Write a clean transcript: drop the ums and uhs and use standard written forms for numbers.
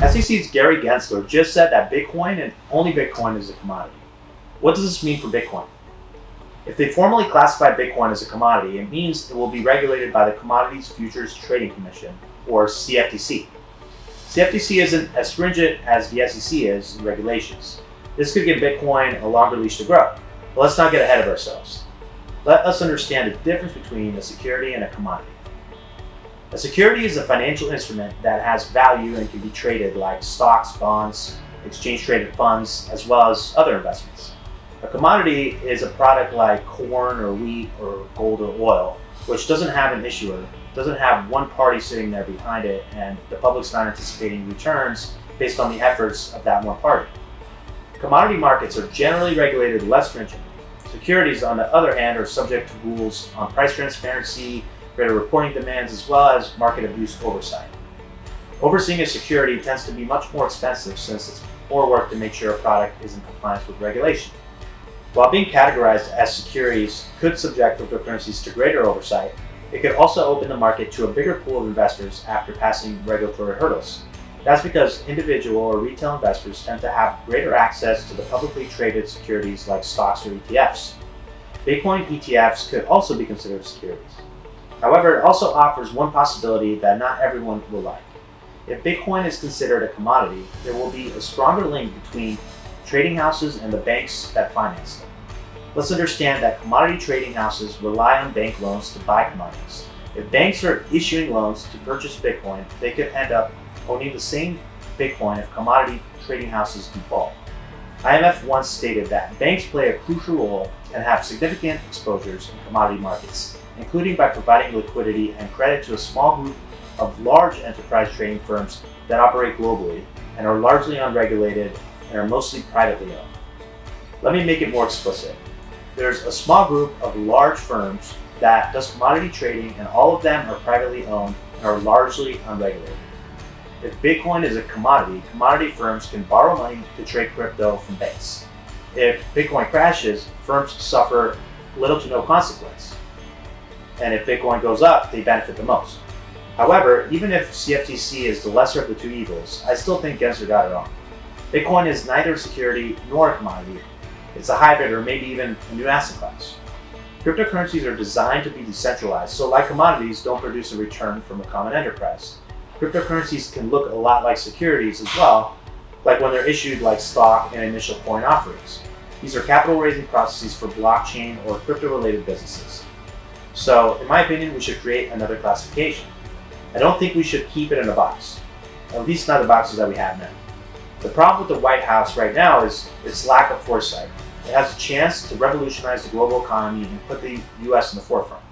SEC's Gary Gensler just said that Bitcoin and only Bitcoin is a commodity. What does this mean for Bitcoin? If they formally classify Bitcoin as a commodity, it means it will be regulated by the Commodities Futures Trading Commission, or CFTC. CFTC isn't as stringent as the SEC is in regulations. This could give Bitcoin a longer leash to grow, but let's not get ahead of ourselves. Let us understand the difference between a security and a commodity. A security is a financial instrument that has value and can be traded like stocks, bonds, exchange-traded funds, as well as other investments. A commodity is a product like corn or wheat or gold or oil, which doesn't have an issuer, doesn't have one party sitting there behind it, and the public's not anticipating returns based on the efforts of that one party. Commodity markets are generally regulated less stringently. Securities, on the other hand, are subject to rules on price transparency, greater reporting demands, as well as market abuse oversight. Overseeing a security tends to be much more expensive since it's more work to make sure a product is in compliance with regulation. While being categorized as securities could subject cryptocurrencies to greater oversight, it could also open the market to a bigger pool of investors after passing regulatory hurdles. That's because individual or retail investors tend to have greater access to the publicly traded securities like stocks or ETFs. Bitcoin ETFs could also be considered securities. However, it also offers one possibility that not everyone will like. If Bitcoin is considered a commodity, there will be a stronger link between trading houses and the banks that finance them. Let's understand that commodity trading houses rely on bank loans to buy commodities. If banks are issuing loans to purchase Bitcoin, they could end up owning the same Bitcoin if commodity trading houses default. IMF once stated that banks play a crucial role and have significant exposures in commodity markets, including by providing liquidity and credit to a small group of large enterprise trading firms that operate globally and are largely unregulated and are mostly privately owned. Let me make it more explicit. There's a small group of large firms that does commodity trading, and all of them are privately owned and are largely unregulated. If Bitcoin is a commodity, commodity firms can borrow money to trade crypto from banks. If Bitcoin crashes, firms suffer little to no consequence. And if Bitcoin goes up, they benefit the most. However, even if CFTC is the lesser of the two evils, I still think Gensler got it wrong. Bitcoin is neither a security nor a commodity. It's a hybrid or maybe even a new asset class. Cryptocurrencies are designed to be decentralized, so like commodities, don't produce a return from a common enterprise. Cryptocurrencies can look a lot like securities as well, like when they're issued like stock and initial coin offerings. These are capital raising processes for blockchain or crypto-related businesses. So, in my opinion, we should create another classification. I don't think we should keep it in a box, at least not the boxes that we have now. The problem with the White House right now is its lack of foresight. It has a chance to revolutionize the global economy and put the US in the forefront.